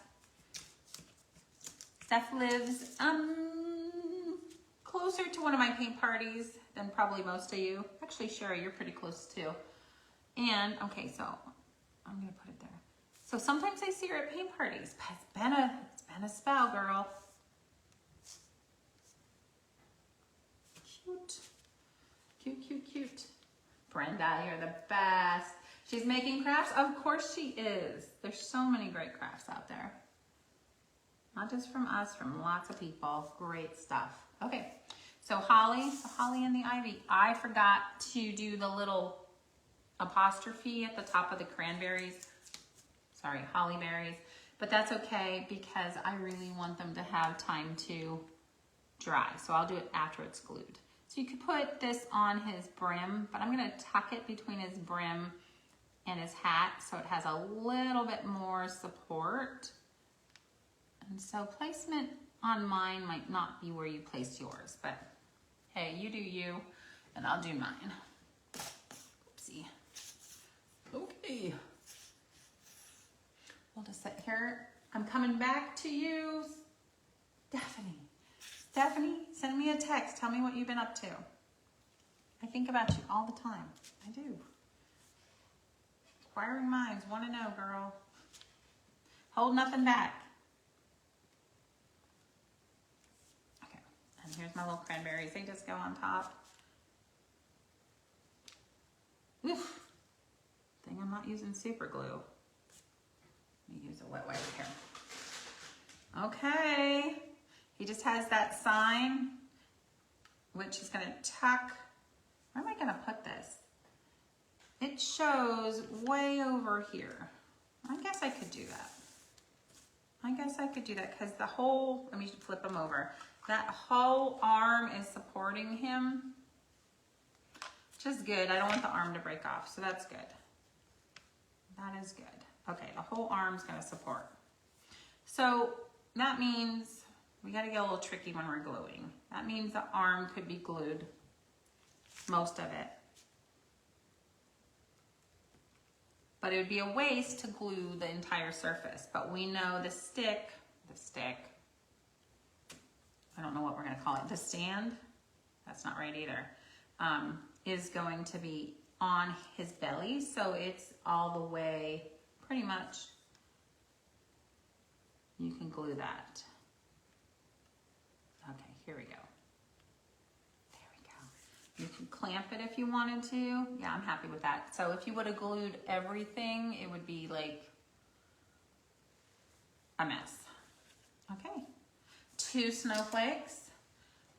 Steph lives closer to one of my paint parties than probably most of you. Actually, Sherry, you're pretty close too. And, okay, so I'm going to put it there. So sometimes I see her at paint parties, but it's been a spell, girl. Cute. Cute, cute, cute. Brenda, you're the best. She's making crafts? Of course she is. There's so many great crafts out there. Not just from us, from lots of people. Great stuff. Okay, so Holly and the Ivy. I forgot to do the little apostrophe at the top of the cranberries. Sorry, holly berries. but that's okay because I really want them to have time to dry. So I'll do it after it's glued. So you could put this on his brim, but I'm gonna tuck it between his brim and his hat so it has a little bit more support. And so placement on mine might not be where you placed yours, but hey, you do you, and I'll do mine. Oopsie. Okay. We'll just sit here. I'm coming back to you, Stephanie. Stephanie, send me a text. Tell me what you've been up to. I think about you all the time. I do. Inquiring minds want to know, girl. Hold nothing back. Okay, and here's my little cranberries. They just go on top. Oof. Thing I'm not using super glue. Let me use a wet wipe here. Okay. He just has that sign, which is going to tuck. Where am I going to put this? It shows way over here. I guess I could do that. I guess I could do that because the whole, let me flip him over. That whole arm is supporting him. Which is good. I don't want the arm to break off, so that's good. That is good. Okay, the whole arm's going to support. So that means we got to get a little tricky when we're gluing. That means the arm could be glued, most of it. But it would be a waste to glue the entire surface. But we know the stick, I don't know what we're going to call it, the stand, that's not right either, is going to be on his belly. So it's all the way, pretty much, you can glue that. Okay, here we go. There we go. You can clamp it if you wanted to. Yeah, I'm happy with that. So if you would have glued everything, it would be like a mess. Okay, 2 snowflakes.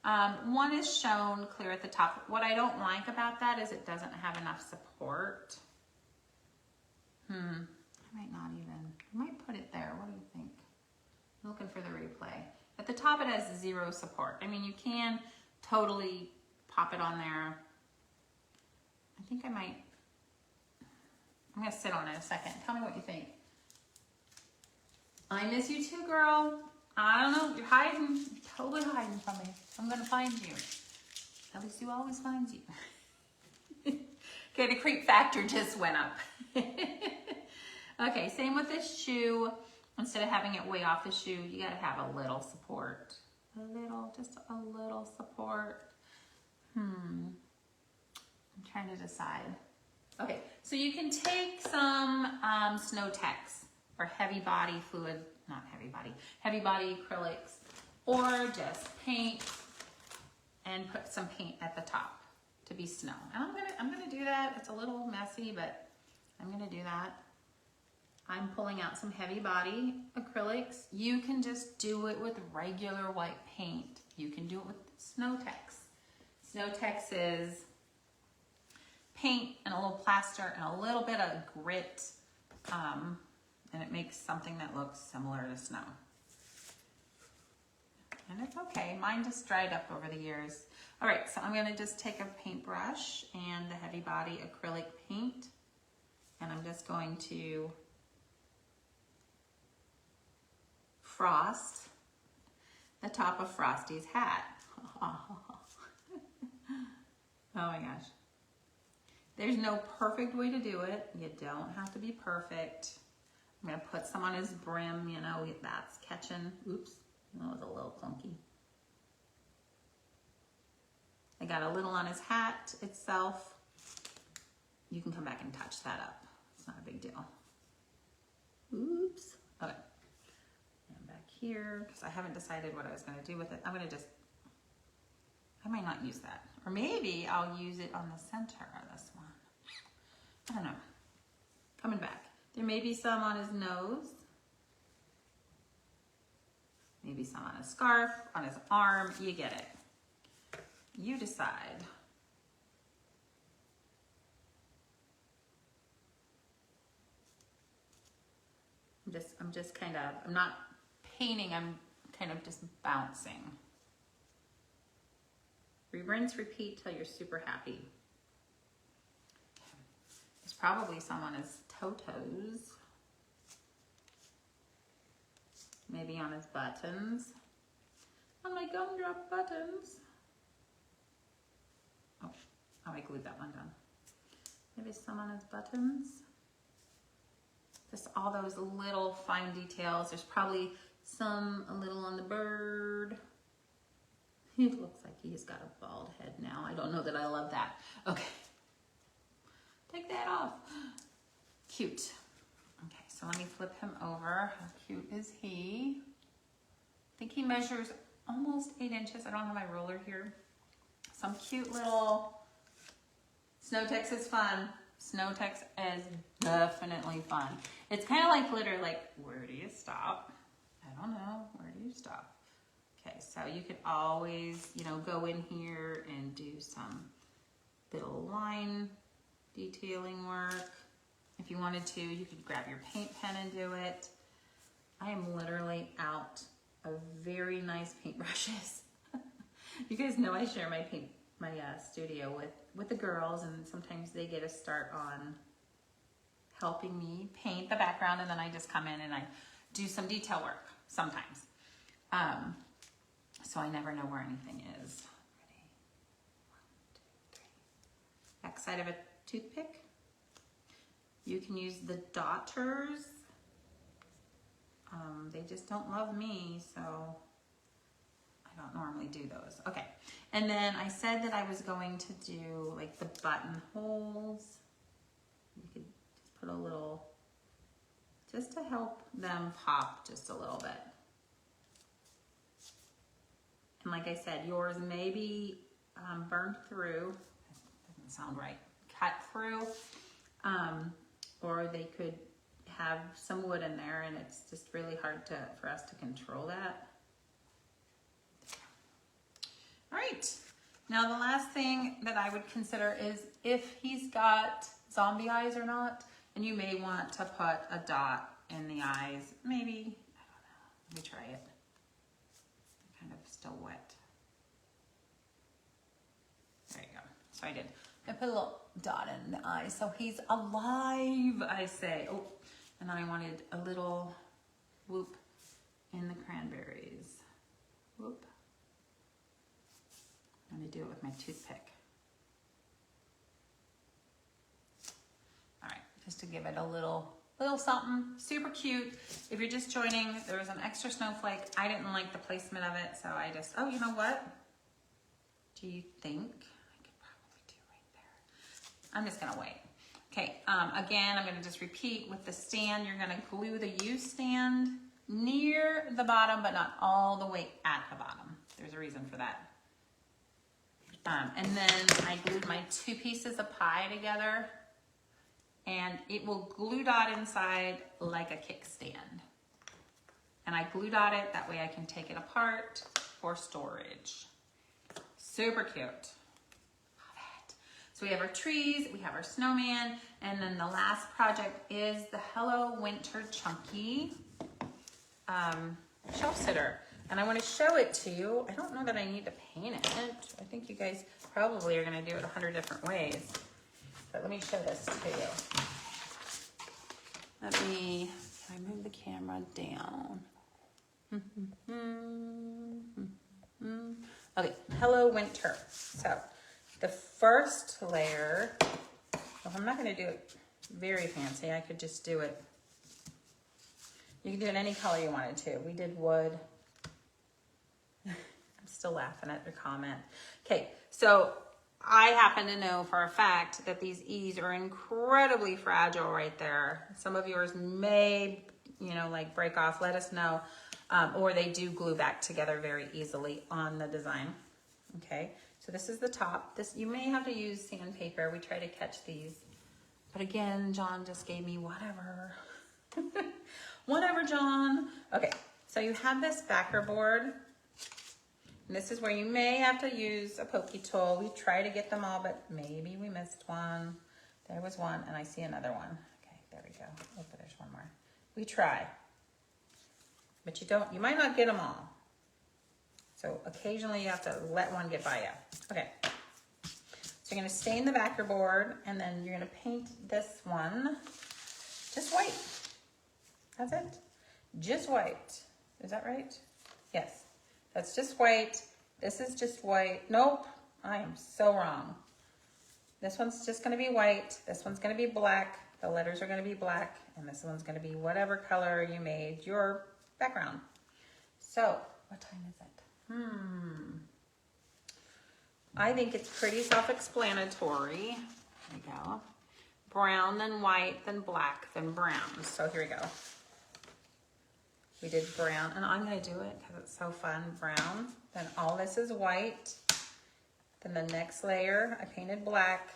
One is shown clear at the top. What I don't like about that is it doesn't have enough support. I might put it there. What do you think? I'm looking for the replay. At the top it has 0 support. I mean, you can totally pop it on there. I think I'm gonna sit on it a second. Tell me what you think. I miss you too, girl. I don't know, you're hiding, you're totally hiding from me. I'm gonna find you. At least you always find you. Okay, the creep factor just went up. Okay, same with this shoe. Instead of having it way off the shoe, you gotta have a little support. Just a little support. I'm trying to decide. Okay, so you can take some Snow Tex or heavy body fluid, heavy body acrylics, or just paint and put some paint at the top to be snow. And I'm gonna do that. It's a little messy, but I'm gonna do that. I'm pulling out some heavy body acrylics. You can just do it with regular white paint. You can do it with Snow Tex. Snow Tex is paint and a little plaster and a little bit of grit, and it makes something that looks similar to snow. And it's okay. Mine just dried up over the years. All right, so I'm gonna just take a paintbrush and the heavy body acrylic paint, and I'm just going to frost the top of Frosty's hat. Oh my gosh. There's no perfect way to do it. You don't have to be perfect. I'm gonna put some on his brim, you know, that's catching. Oops, that was a little clunky. I got a little on his hat itself. You can come back and touch that up. It's not a big deal. Oops. Okay. And back here, because I haven't decided what I was gonna do with it. I might not use that. Or maybe I'll use it on the center of this one. I don't know. Coming back. There may be some on his nose. Maybe some on his scarf, on his arm. You get it. You decide. I'm just kind of, I'm not painting, I'm kind of just bouncing. Rinse, repeat till you're super happy. There's probably someone as Toto's. Maybe on his buttons. On my gumdrop buttons. Oh, I glued that one down. Maybe some on his buttons. Just all those little fine details. There's probably some a little on the bird. It looks like he's got a bald head now. I don't know that I love that. Okay. Take that off. Cute. Okay, so let me flip him over. How cute is he? I think he measures almost 8 inches. I don't have my ruler here. Some cute little Snowtex is fun. Snowtex is definitely fun. It's kind of like glitter, like, where do you stop? I don't know. Where do you stop? Okay, so you could always, you know, go in here and do some little line detailing work. If you wanted to, you could grab your paint pen and do it. I am literally out of very nice paintbrushes. You guys know I share my studio with the girls, and sometimes they get a start on helping me paint the background, and then I just come in and I do some detail work sometimes. So I never know where anything is. Ready? 1, 2, 3. Back side of a toothpick. You can use the dotters. They just don't love me, so I don't normally do those. Okay, and then I said that I was going to do like the buttonholes. You could just put a little, just to help them pop just a little bit. And like I said, yours may be burned through. That doesn't sound right. Cut through. Or they could have some wood in there, and it's just really hard for us to control that. All right. Now the last thing that I would consider is if he's got zombie eyes or not, and you may want to put a dot in the eyes. Maybe, I don't know. Let me try it. Kind of still wet. There you go. So I did. I put a little dot in the eye, so he's alive, I say. Oh, and then I wanted a little whoop in the cranberries. Whoop. I'm gonna do it with my toothpick. All right, just to give it a little something. Super cute. If you're just joining, there was an extra snowflake. I didn't like the placement of it, so I just, oh, you know what? Do you think? I'm just gonna wait. Okay, again, I'm gonna just repeat with the stand. You're gonna glue the U stand near the bottom, but not all the way at the bottom. There's a reason for that. And then I glued my 2 pieces of pie together, and it will glue dot inside like a kickstand. And I glue dot it, that way I can take it apart for storage. Super cute. So we have our trees, we have our snowman, and then the last project is the Hello Winter Chunky shelf sitter. And I want to show it to you. I don't know that I need to paint it. I think you guys probably are going to do it 100 different ways. But let me show this to you. Can I move the camera down? Okay, Hello Winter. So the first layer, well, I'm not going to do it very fancy. I could just do it. You can do it any color you wanted to. We did wood. I'm still laughing at your comment. Okay, so I happen to know for a fact that these E's are incredibly fragile right there. Some of yours may, you know, like break off. Let us know. Or they do glue back together very easily on the design. Okay. So this is the top. This, you may have to use sandpaper. We try to catch these. But again, John just gave me whatever. Whatever, John. Okay, so you have this backer board. And this is where you may have to use a pokey tool. We try to get them all, but maybe we missed one. There was one, and I see another one. Okay, there we go. Oh, but there's one more. We try. But you might not get them all. So occasionally you have to let one get by you. Okay. So you're gonna stain the back of your board, and then you're gonna paint this one just white. That's it. Just white. Is that right? Yes. That's just white. This is just white. Nope. I am so wrong. This one's just gonna be white. This one's gonna be black. The letters are gonna be black. And this one's gonna be whatever color you made your background. So, what time is it? I think it's pretty self-explanatory. There we go. Brown, then white, then black, then brown. So here we go. We did brown, and I'm gonna do it because it's so fun. Brown, then all this is white. Then the next layer, I painted black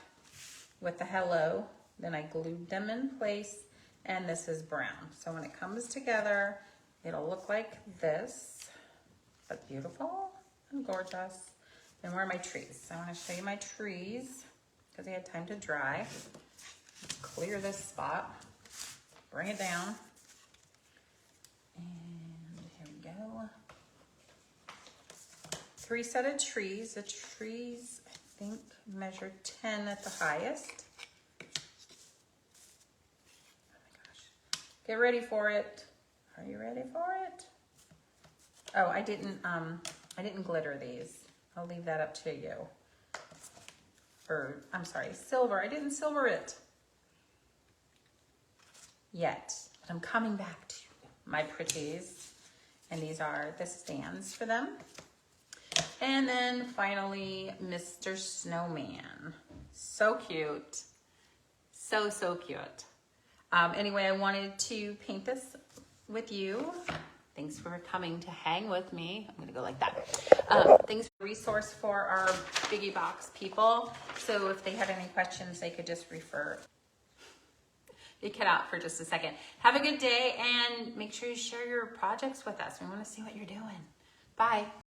with the hello. Then I glued them in place, and this is brown. So when it comes together, it'll look like this, but beautiful and gorgeous. And where are my trees? I want to show you my trees because they had time to dry. Let's clear this spot, bring it down, and here we go. 3 set of trees. The trees, I think, measure 10 at the highest. Oh my gosh. Get ready for it. Are you ready for it? Oh, I didn't glitter these. I'll leave that up to you. Or, I'm sorry, silver. I didn't silver it yet, but I'm coming back to my pretties. And these are the stands for them. And then finally, Mr. Snowman. So cute. So, so cute. Anyway, I wanted to paint this with you. Thanks for coming to hang with me. I'm gonna go like that. Thanks for resource for our Biggie Box people. So if they had any questions, they could just refer. You cut out for just a second. Have a good day, and make sure you share your projects with us. We wanna see what you're doing. Bye.